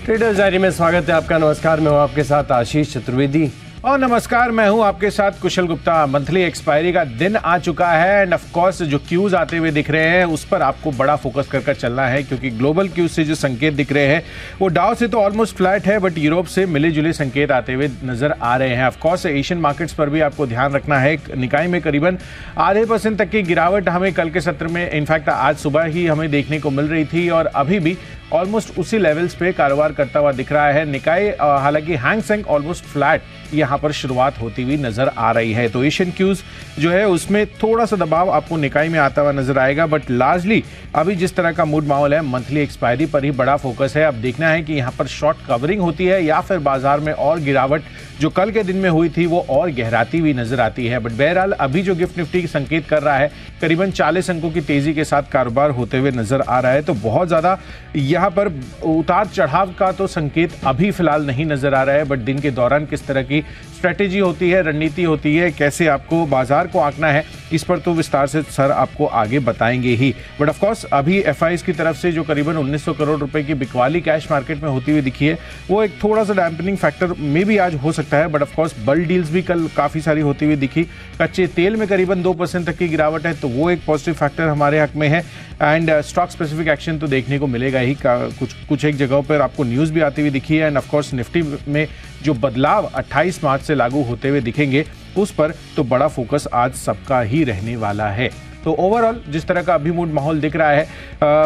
Traders diary में स्वागत है आपका। नमस्कार, मैं हूं आपके साथ आशीष चतुर्वेदी। और नमस्कार, मैं हूं आपके साथ कुशल गुप्ता। मंथली एक्सपायरी का दिन आ चुका है एंड ऑफ कोर्स जो क्यूज आते हुए दिख रहे हैं उस पर आपको बड़ा फोकस कर चलना है, क्योंकि ग्लोबल क्यूज से जो संकेत दिख रहे हैं वो डाउ से तो ऑलमोस्ट फ्लैट है, बट यूरोप से मिले जुले संकेत आते हुए नजर आ रहे हैं। ऑफ कोर्स एशियन मार्केट्स पर भी आपको ध्यान रखना है। निकाय में करीबन ½ % तक की गिरावट हमें कल के सत्र में, इनफैक्ट आज सुबह ही हमें देखने को मिल रही थी और अभी भी ऑलमोस्ट उसी लेवल्स पे कारोबार करता हुआ दिख रहा है। निकाय हालांकि हैंग सेंग ऑलमोस्ट फ्लैट यहां पर शुरुआत होती हुई नजर आ रही है। तो एशियन क्यूज जो है उसमें थोड़ा सा दबाव आपको निकाय में आता हुआ नजर आएगा, बट लार्जली अभी जिस तरह का मूड माहौल है मंथली एक्सपायरी पर ही बड़ा फोकस है। अब देखना है कि यहां पर शॉर्ट कवरिंग होती है या फिर बाजार में और गिरावट जो कल के दिन में हुई थी वो और गहराती हुई नजर आती है। बट बहरहाल अभी जो गिफ्ट निफ्टी की संकेत कर रहा है करीबन 40 अंकों की तेजी के साथ कारोबार होते हुए नजर आ रहा है। तो बहुत ज्यादा यहाँ पर उतार चढ़ाव का तो संकेत अभी फिलहाल नहीं नजर आ रहा है, बट दिन के दौरान किस तरह की स्ट्रेटेजी होती है, रणनीति होती है, कैसे आपको बाजार को आंकना है, इस पर तो विस्तार से सर आपको आगे बताएंगे ही। बट ऑफ कोर्स अभी एफआईज की तरफ से जो करीबन 1900 करोड़ रुपए की बिकवाली कैश मार्केट में होती हुई दिखी है वो एक थोड़ा सा डैम्पनिंग फैक्टर में भी आज हो सकता है। But of course bulk deals भी कल काफी सारी होती हुई दिखी। कच्चे तेल में करीबन 2% तक की गिरावट है, तो वो एक पॉजिटिव फैक्टर हमारे हक में है। एंड स्टॉक स्पेसिफिक एक्शन तो देखने को मिलेगा ही। कुछ एक जगहों पर आपको न्यूज भी आती हुई दिखी है। एंड ऑफ कोर्स निफ्टी में जो बदलाव 28 मार्च से लागू होते हुए दिखेंगे उस पर तो बड़ा फोकस आज सबका ही रहने वाला है। तो ओवरऑल जिस तरह का अभी मूड माहौल दिख रहा है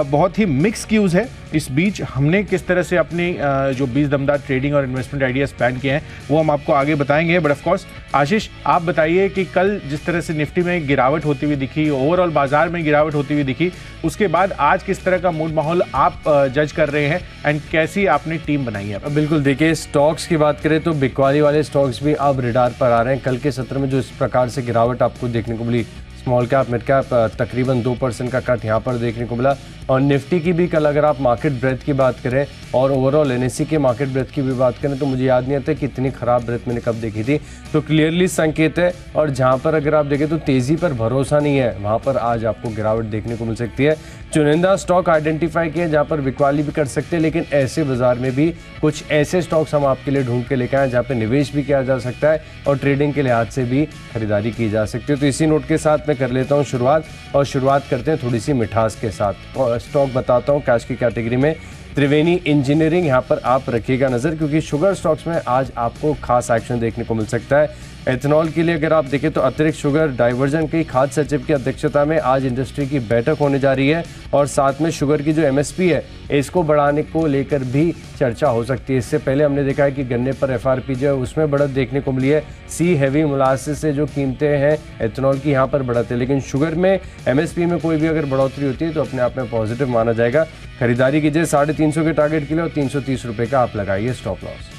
बहुत ही मिक्स क्यूज है। इस बीच हमने किस तरह से अपनी जो 20 दमदार ट्रेडिंग और इन्वेस्टमेंट आइडियाज प्लान किए हैं वो हम आपको आगे बताएंगे। बट ऑफ कोर्स आशीष आप बताइए कि कल जिस तरह से निफ्टी में गिरावट होती हुई दिखी, ओवरऑल बाजार में गिरावट होती हुई दिखी, उसके बाद आज किस तरह का मूड माहौल आप जज कर रहे हैं एंड कैसी आपने टीम बनाई है? बिल्कुल, देखिए स्टॉक्स की बात करें तो बिकवाली वाले स्टॉक्स भी अब रिडार पर आ रहे हैं। कल के सत्र में जो इस प्रकार से गिरावट आपको देखने को मिली, स्मॉल कैप मिड कैप तकरीबन 2% का कट यहाँ पर देखने को मिला। और निफ्टी की भी कल अगर आप मार्केट ब्रेथ की बात करें और ओवरऑल एनएससी के मार्केट ब्रेथ की भी बात करें तो मुझे याद नहीं आता कि इतनी खराब ब्रेथ मैंने कब देखी थी। तो क्लियरली संकेत है, और जहाँ पर अगर आप देखें तो तेजी पर भरोसा नहीं है, वहाँ पर आज आपको गिरावट देखने को मिल सकती है। चुनिंदा स्टॉक आइडेंटिफाई किए जहाँ पर बिकवाली भी कर सकते हैं, लेकिन ऐसे बाजार में भी कुछ ऐसे स्टॉक्स हम आपके लिए ढूंढ के लेकर आए जहाँ पे निवेश भी किया जा सकता है और ट्रेडिंग के लिहाज से भी खरीदारी की जा सकती है। तो इसी नोट के साथ मैं कर लेता हूँ शुरुआत, और शुरुआत करते हैं थोड़ी सी मिठास के साथ। और स्टॉक बताता हूँ कैश की कैटेगरी में त्रिवेणी इंजीनियरिंग, यहाँ पर आप रखिएगा नजर, क्योंकि शुगर स्टॉक्स में आज आपको खास एक्शन देखने को मिल सकता है। एथेनॉल के लिए अगर आप देखें तो अतिरिक्त शुगर डाइवर्जन की खाद्य सचिव की अध्यक्षता में आज इंडस्ट्री की बैठक होने जा रही है, और साथ में शुगर की जो एमएसपी है इसको बढ़ाने को लेकर भी चर्चा हो सकती है। इससे पहले हमने देखा है कि गन्ने पर एफआरपी जो है उसमें बढ़त देखने को मिली है। सी हैवी मोलासिस से जो कीमतें हैं एथेनॉल की यहाँ पर बढ़त है, लेकिन शुगर में एमएसपी में कोई भी अगर बढ़ोतरी होती है तो अपने आप में पॉजिटिव माना जाएगा। खरीदारी कीजिए 350 के टारगेट के लिए, और 330 रुपये का आप लगाइए स्टॉप लॉस।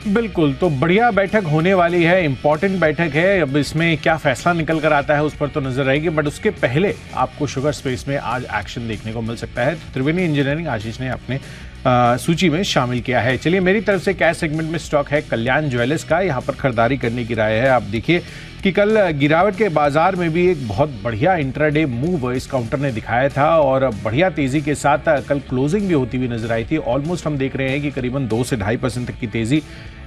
बिल्कुल, तो बढ़िया बैठक होने वाली है, इंपॉर्टेंट बैठक है। अब इसमें क्या फैसला निकल कर आता है उस पर तो नजर रहेगी, बट उसके पहले आपको शुगर स्पेस में आज एक्शन देखने को मिल सकता है। तो त्रिवेणी इंजीनियरिंग आशीष ने अपने सूची में शामिल किया है। चलिए, मेरी तरफ से कैश सेगमेंट में स्टॉक है कल्याण ज्वेलर्स का, यहाँ पर खरीदारी करने की राय है। आप देखिए कि कल गिरावट के बाजार में भी एक बहुत बढ़िया इंट्राडे मूव इस काउंटर ने दिखाया था और बढ़िया तेजी के साथ कल क्लोजिंग भी होती हुई नजर आई थी। ऑलमोस्ट हम देख रहे हैं कि करीबन 2 से 2.5% तक की तेजी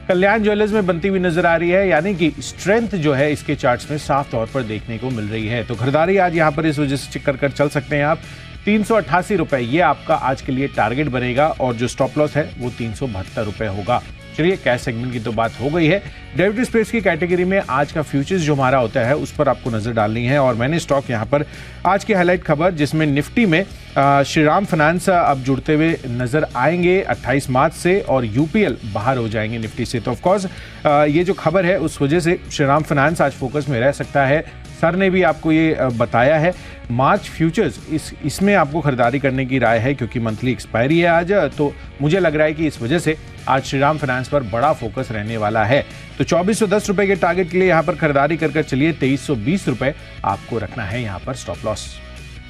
कल्याण ज्वेलर्स में बनती हुई नजर आ रही है, यानी कि स्ट्रेंथ जो है इसके चार्ट्स में साफ तौर पर देखने को मिल रही है। तो खरीदारी आज यहाँ पर इस वजह से चेक कर चल सकते हैं आप। 388 रुपए ये आपका आज के लिए टारगेट बनेगा, और जो स्टॉप लॉस है वो 372 रुपए होगा। चलिए, कैश सेगमेंट की तो बात हो गई है। डेरिवेटिव स्पेस की कैटेगरी में आज का फ्यूचर्स जो हमारा होता है उस पर आपको नजर डालनी है, और मैंने स्टॉक यहाँ पर आज की हाईलाइट खबर जिसमें निफ्टी में श्रीराम फाइनेंस अब जुड़ते हुए नजर आएंगे 28 मार्च से, और यूपीएल बाहर हो जाएंगे निफ्टी से। तो ऑफकोर्स ये जो खबर है उस वजह से श्रीराम फाइनेंस आज फोकस में रह सकता है। सर ने भी आपको ये बताया है। मार्च फ्यूचर्स इसमें आपको खरीदारी करने की राय है, क्योंकि मंथली एक्सपायरी है आज, तो मुझे लग रहा है कि इस वजह से आज श्रीराम फाइनेंस पर बड़ा फोकस रहने वाला है। तो 2410 रुपए के टारगेट के लिए यहाँ पर खरीदारी कर चलिए। 2320 रुपए आपको रखना है यहाँ पर स्टॉप लॉस।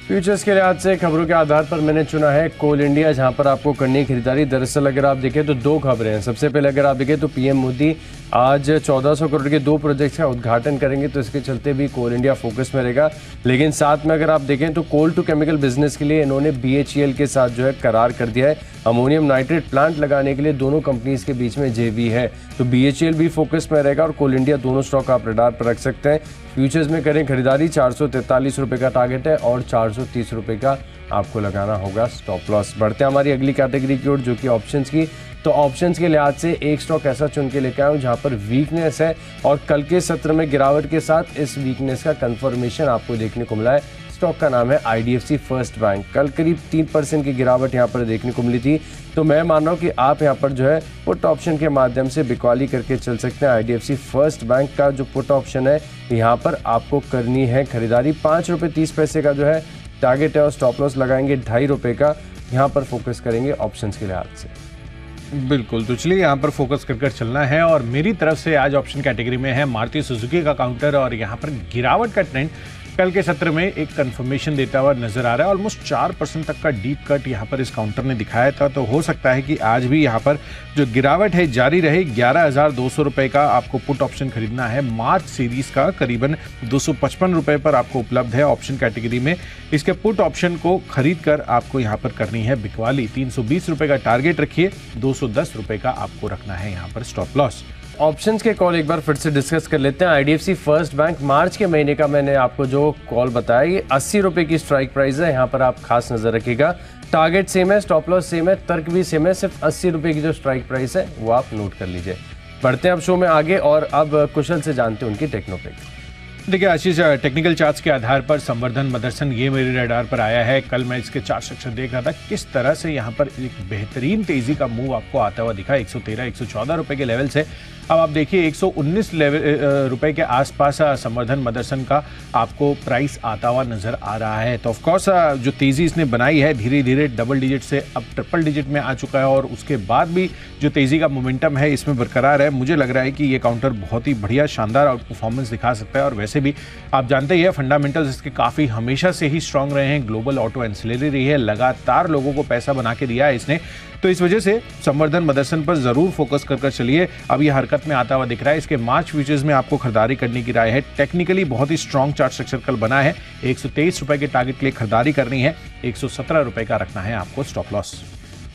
फ्यूचर्स के लिहाज से खबरों के आधार पर मैंने चुना है कोल इंडिया, जहां पर आपको करनी है खरीदारी। दरअसल अगर आप देखें तो 2 खबरें हैं। सबसे पहले अगर आप देखें तो पीएम मोदी आज 1400 करोड़ के 2 प्रोजेक्ट्स का उद्घाटन करेंगे, तो इसके चलते भी कोल इंडिया फोकस में रहेगा। लेकिन साथ में अगर आप देखें तो कोल टू केमिकल बिजनेस के लिए इन्होंने BHEL के साथ जो है करार कर दिया है। अमोनियम नाइट्रेट प्लांट लगाने के लिए दोनों कंपनीज के बीच में जेवी है। तो BHEL भी फोकस में रहेगा और कोल इंडिया, दोनों स्टॉक आप रडार पर रख सकते हैं। फ्यूचर्स में करें खरीदारी, 443 रुपये का टारगेट है और 430 रुपये का आपको लगाना होगा स्टॉप लॉस। बढ़ते हैं हमारी अगली कैटेगरी की ओर, जो कि ऑप्शंस की। तो ऑप्शंस के लिहाज से एक स्टॉक ऐसा चुन के लेकर आया हूँ जहाँ पर वीकनेस है और कल के सत्र में गिरावट के साथ इस वीकनेस का कंफर्मेशन आपको देखने को मिला है। स्टॉक का नाम है IDFC फर्स्ट बैंक। कल करीब 3% की गिरावट यहाँ पर देखने को मिली थी। तो मैं मान रहा हूँ कि आप यहाँ पर जो है पुट ऑप्शन के माध्यम से बिकवाली करके चल सकते हैं। IDFC फर्स्ट बैंक का जो पुट ऑप्शन है यहाँ पर आपको करनी है खरीदारी। 5 रुपये 30 पैसे का जो है टारगेट है और स्टॉप लॉस लगाएंगे 2.5 रुपये का। यहाँ पर फोकस करेंगे ऑप्शंस के लिहाज से। बिल्कुल, तो चलिए यहाँ पर फोकस कर चलना है और मेरी तरफ से आज ऑप्शन कैटेगरी में है मारुति सुजुकी का काउंटर और यहाँ पर गिरावट का ट्रेंड कल के सत्र में एक कंफर्मेशन देता हुआ नजर आ रहा है। ऑलमोस्ट 4% तक का डीप कट यहाँ पर इस काउंटर ने दिखाया था, तो हो सकता है कि आज भी यहाँ पर जो गिरावट है जारी रहे। 11,200 रुपये का आपको पुट ऑप्शन खरीदना है मार्च सीरीज का, करीबन 255 रुपये पर आपको उपलब्ध है ऑप्शन कैटेगरी में। इसके पुट ऑप्शन को खरीद कर आपको यहाँ पर करनी है बिकवाली। 320 रुपये का टारगेट रखिए, 210 रुपये का आपको रखना है यहाँ पर स्टॉप लॉस। ऑप्शंस के कॉल एक बार फिर से डिस्कस कर लेते हैं। IDFC फर्स्ट बैंक मार्च के महीने का मैंने आपको जो कॉल बताया, ये 80 रुपये की स्ट्राइक प्राइस है। यहाँ पर आप खास नजर रखिएगा। टारगेट सेम है, स्टॉप लॉस सेम है, तर्क भी सेम है। सिर्फ 80 रुपये की जो स्ट्राइक प्राइस है वो आप नोट कर लीजिए। बढ़ते हैं अब शो में आगे और अब कुशल से जानते हैं उनकी टेक्नोपिक। देखिए आशीष, टेक्निकल चार्ट्स के आधार पर संवर्धन मदरसन ये मेरे रडार पर आया है। कल मैं इसके चार्ट स्ट्रक्चर देख रहा था, किस तरह से यहाँ पर एक बेहतरीन तेजी का मूव आपको आता हुआ दिखा। 113-114 रुपए के लेवल से अब आप देखिए 119 रुपए के आसपास संवर्धन मदरसन का आपको प्राइस आता हुआ नजर आ रहा है। तो ऑफकोर्स जो तेजी इसने बनाई है, धीरे धीरे डबल डिजिट से अब ट्रिपल डिजिट में आ चुका है और उसके बाद भी जो तेजी का मोमेंटम है इसमें बरकरार है। मुझे लग रहा है कि ये काउंटर बहुत ही बढ़िया शानदार आउट परफॉर्मेंस दिखा सकता है और वैसे भी आप जानते ही है फंडामेंटल्स इसके काफी हमेशा से ही स्ट्रांग रहे हैं। ग्लोबल ऑटो एंसिलरी रही है, लगातार लोगों को पैसा बना के दिया है इसने, तो इस वजह से संवर्धन मदरसन पर जरूर फोकस कर चलिए। अब ये हरकत में आता हुआ दिख रहा है। इसके मार्च फ्यूचर्स में आपको खरीदारी करने की राय है। टेक्निकली बहुत ही स्ट्रांग चार्ट स्ट्रक्चर कल बना है। 123 रुपए के टारगेट के लिए खरीदारी करनी है, 117 रुपए का रखना है आपको स्टॉप लॉस।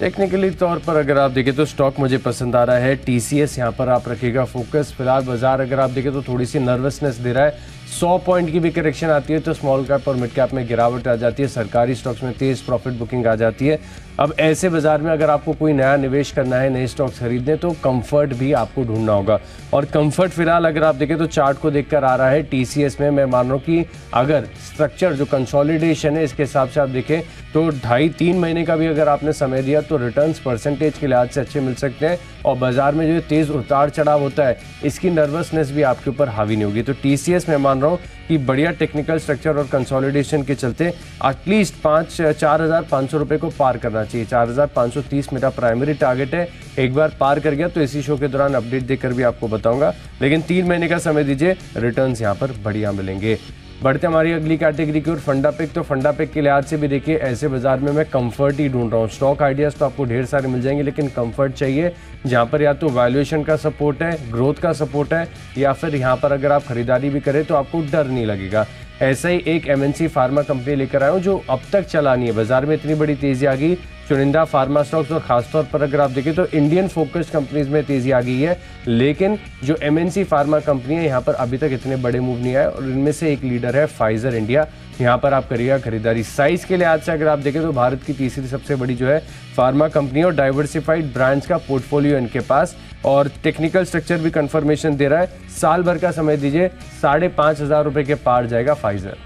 टेक्निकली तौर पर अगर आप देखें तो स्टॉक मुझे पसंद आ रहा है। TCS यहाँ पर आप रखिएगा फोकस। फिलहाल बाजार अगर आप देखें तो थोड़ी सी नर्वसनेस दे रहा है। 100 पॉइंट की भी करेक्शन आती है तो स्मॉल कैप और मिड कैप में गिरावट आ जाती है। सरकारी स्टॉक्स में तेज प्रॉफिट बुकिंग आ जाती है। अब ऐसे बाजार में अगर आपको कोई नया निवेश करना है, नए स्टॉक्स खरीदने, तो कंफर्ट भी आपको ढूंढना होगा और कंफर्ट फिलहाल अगर आप देखें तो चार्ट को देखकर आ रहा है TCS में। मैं मान रहा हूँ कि अगर स्ट्रक्चर जो कंसोलिडेशन है इसके हिसाब से आप देखें तो 2.5-3 महीने का भी अगर आपने समय दिया तो रिटर्न्स परसेंटेज के लिहाज से अच्छे मिल सकते हैं और बाजार में जो तेज उतार चढ़ाव होता है इसकी नर्वसनेस भी आपके ऊपर हावी नहीं होगी। तो TCS में मान रहा हूँ कि बढ़िया टेक्निकल स्ट्रक्चर और कंसोलिडेशन के चलते एटलीस्ट 4,500 रुपये को पार करना चाहिए। 4,530 मेरा प्राइमरी टारगेट है। एक बार पार कर गया तो इसी शो के दौरान अपडेट देकर भी आपको बताऊंगा, लेकिन 3 महीने का समय दीजिए, रिटर्न्स यहाँ पर बढ़िया मिलेंगे। बढ़ते हमारी अगली कैटेगरी की ओर, फंडा पिक। तो फंडा पिक के लिहाज से भी देखिए ऐसे बाजार में मैं कंफर्ट ही ढूंढ रहा हूँ। स्टॉक आइडियाज तो आपको ढेर सारे मिल जाएंगे, लेकिन कंफर्ट चाहिए जहाँ पर या तो वैल्यूएशन का सपोर्ट है, ग्रोथ का सपोर्ट है, या फिर यहाँ पर अगर आप खरीदारी भी करें तो आपको डर नहीं लगेगा। ऐसा ही एक MNC फार्मा कंपनी लेकर आया हूँ जो अब तक चला नहीं है। बाजार में इतनी बड़ी तेजी आ गई, चुनिंदा फार्मा स्टॉक्स और खासतौर पर अगर आप देखें तो इंडियन फोकस्ड कंपनीज में तेजी आ गई है, लेकिन जो MNC फार्मा कंपनी है यहाँ पर अभी तक इतने बड़े मूव नहीं आए और इनमें से एक लीडर है फाइजर इंडिया। यहाँ पर आप करिएगा खरीदारी। साइज के लिहाज से अगर आप देखें तो भारत की तीसरी सबसे बड़ी जो है फार्मा कंपनी और डाइवर्सिफाइड ब्रांड्स का पोर्टफोलियो इनके पास और टेक्निकल स्ट्रक्चर भी कंफर्मेशन दे रहा है। साल भर का समय दीजिए, 5,500 रुपये के पार जाएगा फाइजर।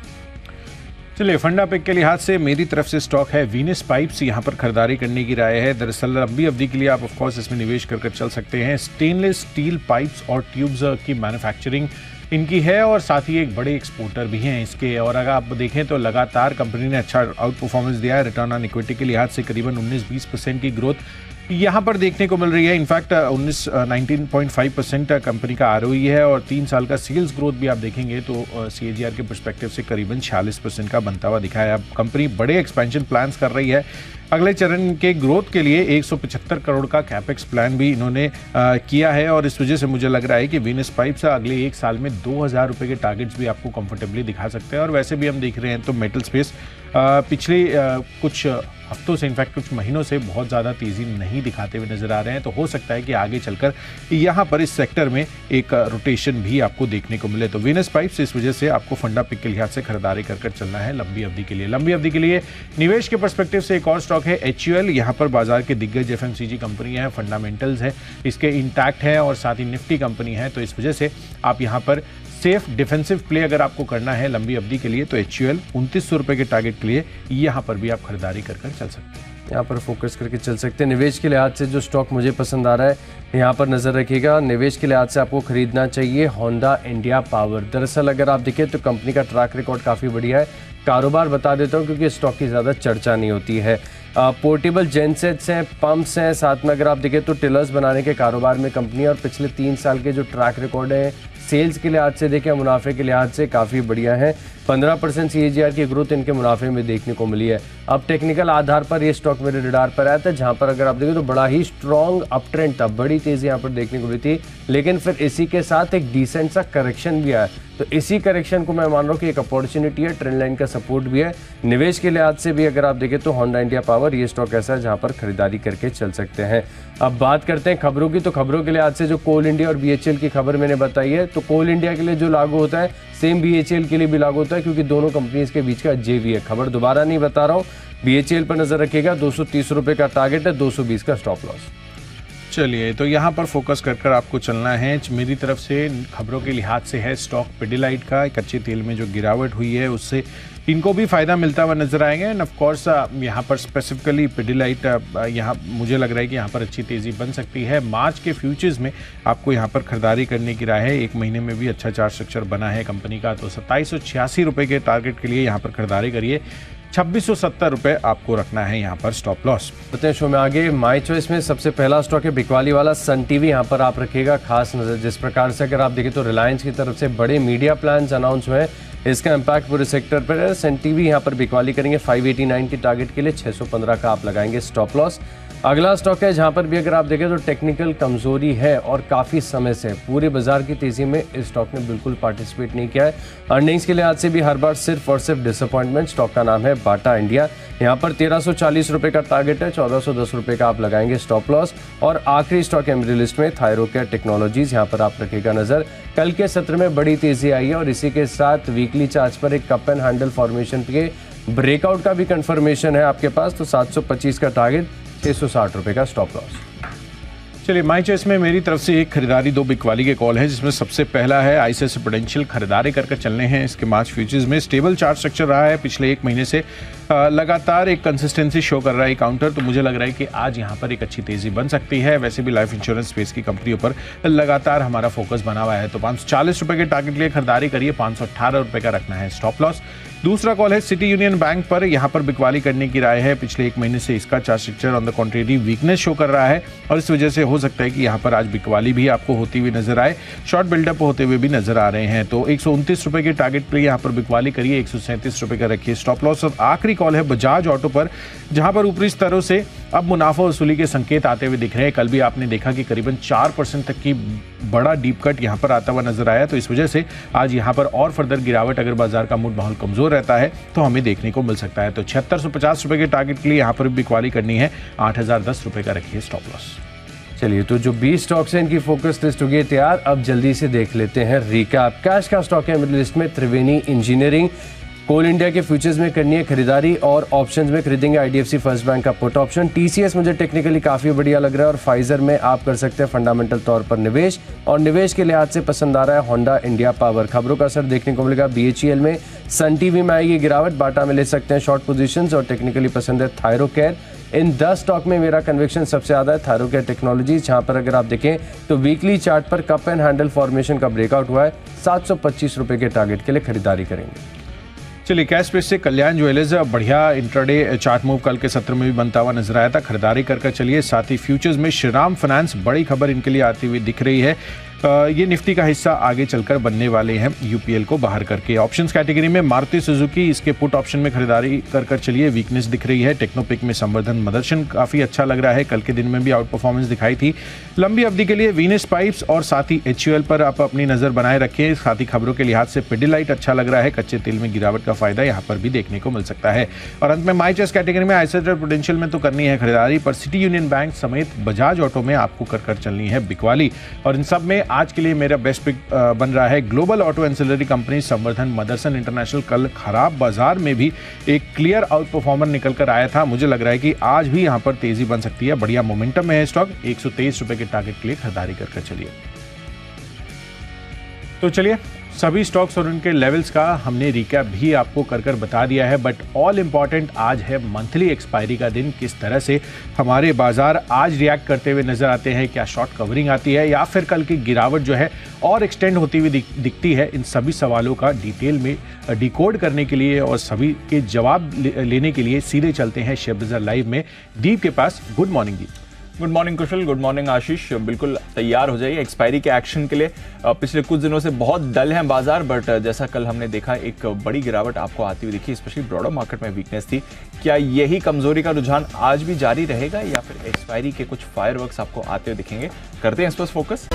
चलिए फंडा पिक के लिहाज से मेरी तरफ से स्टॉक है वीनस पाइप्स। यहाँ पर खरीदारी करने की राय है। दरअसल लंबी अवधि के लिए आप ऑफकोर्स इसमें निवेश कर चल सकते हैं। स्टेनलेस स्टील पाइप्स और ट्यूब्स की मैन्युफैक्चरिंग इनकी है और साथ ही एक बड़े एक्सपोर्टर भी हैं इसके। और अगर आप देखें तो लगातार कंपनी ने अच्छा आउट परफॉर्मेंस दिया है। रिटर्न ऑन इक्विटी के लिहाज से करीबन 19-20% की ग्रोथ यहाँ पर देखने को मिल रही है। इनफैक्ट 19.5% कंपनी का ROE है और 3 साल का सेल्स ग्रोथ भी आप देखेंगे तो CAGR के पर्सपेक्टिव से करीबन 46% का बनता हुआ दिखा है। अब कंपनी बड़े एक्सपेंशन प्लान्स कर रही है। अगले चरण के ग्रोथ के लिए 175 करोड़ का कैपेक्स प्लान भी इन्होंने किया है और इस वजह से मुझे लग रहा है कि वीनस पाइप्स अगले 1 साल में 2,000 रुपये के टारगेट्स भी आपको कंफर्टेबली दिखा सकते हैं। और वैसे भी हम देख रहे हैं तो मेटल स्पेस पिछले कुछ हफ्तों से, इनफैक्ट कुछ महीनों से बहुत ज़्यादा तेज़ी नहीं दिखाते हुए नजर आ रहे हैं। तो हो सकता है कि आगे चलकर यहाँ पर इस सेक्टर में एक रोटेशन भी आपको देखने को मिले। तो वीनस पाइप्स इस वजह से आपको फंडा पिक के लिहाज से खरीदारी कर चलना है लंबी अवधि के लिए। लंबी अवधि के लिए निवेश के पर्सपेक्टिव से एक और स्टॉक है HUL। यहाँ पर बाजार के दिग्गज FMCG कंपनी है, फंडामेंटल्स है इसके इंटैक्ट है और साथ ही निफ्टी कंपनी है। तो इस वजह से आप यहाँ पर सेफ डिफेंसिव प्ले अगर आपको करना है लंबी अवधि के लिए तो HUL 2900 रुपए के टारगेट के लिए यहाँ पर भी आप खरीदारी कर चल सकते हैं। यहाँ पर फोकस करके चल सकते हैं। निवेश के लिहाज से जो स्टॉक मुझे पसंद आ रहा है यहाँ पर नज़र रखिएगा। निवेश के लिहाज से आपको खरीदना चाहिए होंडा इंडिया पावर। दरअसल अगर आप देखें तो कंपनी का ट्रैक रिकॉर्ड काफ़ी बढ़िया है। कारोबार बता देता हूँ क्योंकि स्टॉक की ज़्यादा चर्चा नहीं होती है। पोर्टेबल जेनसेट्स हैं, पंप्स हैं, साथ में अगर आप देखें तो टिलर्स बनाने के कारोबार में कंपनी और पिछले 3 साल के जो ट्रैक रिकॉर्ड है सेल्स के लिहाज से देखें, मुनाफे के लिहाज से काफ़ी बढ़िया है। 15% CAGR की ग्रोथ इनके मुनाफे में देखने को मिली है। अब टेक्निकल आधार पर ये स्टॉक मेरे रडार पर आया था जहां पर अगर आप देखें तो बड़ा ही स्ट्रॉन्ग अप ट्रेंड था, बड़ी तेज़ी यहाँ पर देखने को मिली थी, लेकिन फिर इसी के साथ एक डिसेंट सा करेक्शन भी आया। तो इसी करेक्शन को मैं मान रहा हूँ कि एक अपॉर्चुनिटी है, ट्रेंड लाइन का सपोर्ट भी है। निवेश के लिहाज से भी अगर आप देखें तो होंडा इंडिया पावर ये स्टॉक ऐसा है जहाँ पर खरीदारी करके चल सकते हैं। अब बात करते हैं खबरों की। तो खबरों के लिहाज से जो कोल इंडिया और BHEL की खबर मैंने बताई है तो कोल इंडिया के लिए जो लागू होता है सेम BHEL के लिए भी लागू होता है क्योंकि दोनों कंपनीज के बीच का JV है। खबर दोबारा नहीं बता रहा हूँ, BHEL पर नजर रखिएगा। 230 रुपए का टारगेट है, 220 का स्टॉप लॉस। चलिए तो यहाँ पर फोकस कर आपको चलना है। मेरी तरफ से खबरों के लिहाज से है स्टॉक पिडिलाइट का। कच्चे तेल में जो गिरावट हुई है उससे इनको भी फायदा मिलता हुआ नजर आएंगे। एंड ऑफ कोर्स यहाँ पर स्पेसिफिकली पिडिलाइट यहाँ मुझे लग रहा है कि यहाँ पर अच्छी तेज़ी बन सकती है। मार्च के फ्यूचर्स में आपको यहाँ पर खरीदारी करने की राय है। 1 महीने में भी अच्छा चार्ट स्ट्रक्चर बना है कंपनी का। तो 2786 रुपये के टारगेट के लिए यहाँ पर खरीदारी करिए। 2670 रुपये आपको रखना है यहाँ पर स्टॉप लॉस। बताएं शो में आगे माई चॉइस में सबसे पहला स्टॉक है बिकवाली वाला सन टीवी। यहाँ पर आप रखिएगा खास नजर। जिस प्रकार से अगर आप देखें तो रिलायंस की तरफ से बड़े मीडिया प्लान्स अनाउंस हुए हैं, इसका इम्पैक्ट पूरे सेक्टर पर है। सन टीवी यहाँ पर बिकवाली करेंगे 589 की टारगेट के लिए, 615 का आप लगाएंगे स्टॉप लॉस। अगला स्टॉक है जहां पर भी अगर आप देखें तो टेक्निकल कमजोरी है और काफ़ी समय से पूरे बाजार की तेज़ी में इस स्टॉक ने बिल्कुल पार्टिसिपेट नहीं किया है। अर्निंग्स के लिहाज से भी हर बार सिर्फ और सिर्फ डिसअपॉइंटमेंट। स्टॉक का नाम है बाटा इंडिया। यहां पर 1340 रुपये का टारगेट है, 1410 रुपये का आप लगाएंगे स्टॉप लॉस। और आखिरी स्टॉक है मेरी लिस्ट में थायरोकेयर टेक्नोलॉजीज। यहाँ पर आप रखिएगा नजर। कल के सत्र में बड़ी तेज़ी आई है और इसी के साथ वीकली चार्ज पर एक कप एंड हैंडल फॉर्मेशन के ब्रेकआउट का भी कंफर्मेशन है आपके पास। तो 725 का टारगेट, 660 रुपये का स्टॉप लॉस। चलिए माई चॉइस में मेरी तरफ से एक खरीदारी 2 बिकवाली के कॉल है, जिसमें सबसे पहला है ICICI प्रूडेंशियल। खरीदारी कर चलने हैं। इसके मार्च फ्यूचर्स में स्टेबल चार्ट स्ट्रक्चर रहा है। पिछले 1 महीने से लगातार एक कंसिस्टेंसी शो कर रहा है काउंटर। तो मुझे लग रहा है कि आज यहाँ पर एक अच्छी तेज़ी बन सकती है। वैसे भी लाइफ इंश्योरेंस स्पेस की कंपनियों पर लगातार हमारा फोकस बना हुआ है। तो 540 रुपये के टारगेट के लिए खरीदारी करिए, 518 रुपये का रखना है स्टॉप लॉस। दूसरा कॉल है सिटी यूनियन बैंक पर। यहाँ पर बिकवाली करने की राय है। पिछले 1 महीने से इसका chart structure on the contrary weakness show कर रहा है और इस वजह से हो सकता है कि यहाँ पर आज बिकवाली भी आपको होती हुई नजर आए, शॉर्ट बिल्डअप होते हुए भी नजर आ रहे हैं। तो 129 रुपये के टारगेट पर यहाँ पर बिकवाली करिए, 137 रुपये का रखिए स्टॉप लॉस। और आखिरी कॉल है बजाज ऑटो पर, जहां पर ऊपरी स्तरों से अब मुनाफा वसूली के संकेत आते हुए दिख रहे हैं। कल भी आपने देखा कि करीबन 4% तक की बड़ा डीप कट यहां पर आता हुआ नजर आया। तो इस वजह से आज यहां पर और फर्दर गिरावट, अगर बाजार का मूड माहौल कमजोर रहता है तो हमें देखने को मिल सकता है। तो 7650 रुपये के टारगेट के लिए यहां पर बिकवाली करनी है, 8010 रुपये का रखिए स्टॉप लॉस। चलिए तो जो 20 स्टॉक्स हैं इनकी फोकस लिस्ट हो गई तैयार। अब जल्दी से देख लेते हैं रिकैप। कैश का स्टॉक है मेरी लिस्ट में त्रिवेणी इंजीनियरिंग। कोल इंडिया के फ्यूचर्स में करनी है खरीदारी और ऑप्शंस में खरीदेंगे IDFC फर्स्ट बैंक का पुट ऑप्शन। TCS मुझे टेक्निकली काफ़ी बढ़िया लग रहा है और फाइजर में आप कर सकते हैं फंडामेंटल तौर पर निवेश। और निवेश के लिहाज से पसंद आ रहा है होंडा इंडिया पावर। खबरों का असर देखने को मिलेगा BHEL में, सन टीवी में आएगी गिरावट, बाटा में ले सकते हैं शॉर्ट पोजीशंस और टेक्निकली पसंद है थायरोकेयर। इन 10 स्टॉक में मेरा कन्विक्शन सबसे ज़्यादा है थायरोकेयर टेक्नोलॉजीज, जहां पर अगर आप देखें तो वीकली चार्ट पर कप एंड हैंडल फॉर्मेशन का ब्रेकआउट हुआ है। 725 रुपये के टारगेट के लिए खरीदारी करेंगे। चलिए कैश स्पेस से कल्याण ज्वेलर्स बढ़िया इंट्राडे चार्ट मूव कल के सत्र में भी बनता हुआ नजर आया था। खरीदारी कर चलिए। साथ ही फ्यूचर्स में श्रीराम फाइनेंस, बड़ी खबर इनके लिए आती हुई दिख रही है। ये निफ्टी का हिस्सा आगे चलकर बनने वाले हैं यूपीएल को बाहर करके। ऑप्शंस कैटेगरी में मारुति सुजुकी, इसके पुट ऑप्शन में खरीदारी कर चलिए, वीकनेस दिख रही है। टेक्नोपिक में संवर्धन मदर्शन काफ़ी अच्छा लग रहा है, कल के दिन में भी आउट परफॉर्मेंस दिखाई थी। लंबी अवधि के लिए वीनस पाइप्स और साथ ही HUL पर आप अपनी नज़र बनाए रखें। साथ ही खबरों के लिहाज से पिडिलाइट अच्छा लग रहा है, कच्चे तेल में गिरावट का फायदा यहाँ पर भी देखने को मिल सकता है। और अंत में माई चॉइस कैटेगरी में आइसर पोटेंशियल में तो करनी है खरीदारी, पर सिटी यूनियन बैंक समेत बजाज ऑटो में आपको कर चलनी है बिकवाली। और इन सब में आज के लिए मेरा बेस्ट पिक बन रहा है ग्लोबल ऑटो एंसिलरी कंपनी संवर्धन मदरसन इंटरनेशनल। कल खराब बाजार में भी एक क्लियर आउट परफॉर्मर निकल कर आया था, मुझे लग रहा है कि आज भी यहां पर तेजी बन सकती है। बढ़िया मोमेंटम में है स्टॉक, 123 रुपए के टारगेट के लिए खरीदारी कर चलिए। तो चलिए, सभी स्टॉक्स और उनके लेवल्स का हमने रिकैप भी आपको कर बता दिया है, बट ऑल इंपॉर्टेंट आज है मंथली एक्सपायरी का दिन। किस तरह से हमारे बाजार आज रिएक्ट करते हुए नजर आते हैं, क्या शॉर्ट कवरिंग आती है या फिर कल की गिरावट जो है और एक्सटेंड होती हुई दिखती है, इन सभी सवालों का डिटेल में डिकोड करने के लिए और सभी के जवाब लेने के लिए सीधे चलते हैं शेयर बाजार लाइव में दीप के पास। गुड मॉर्निंग दीप। गुड मॉर्निंग कुशल, गुड मॉर्निंग आशीष। बिल्कुल तैयार हो जाइए एक्सपायरी के एक्शन के लिए। पिछले कुछ दिनों से बहुत डल है बाजार, बट जैसा कल हमने देखा एक बड़ी गिरावट आपको आती हुई दिखी, स्पेशली ब्रॉडर मार्केट में वीकनेस थी। क्या यही कमजोरी का रुझान आज भी जारी रहेगा या फिर एक्सपायरी के कुछ फायरवर्क्स आपको आते हुए दिखेंगे? करते हैं इस पर फोकस।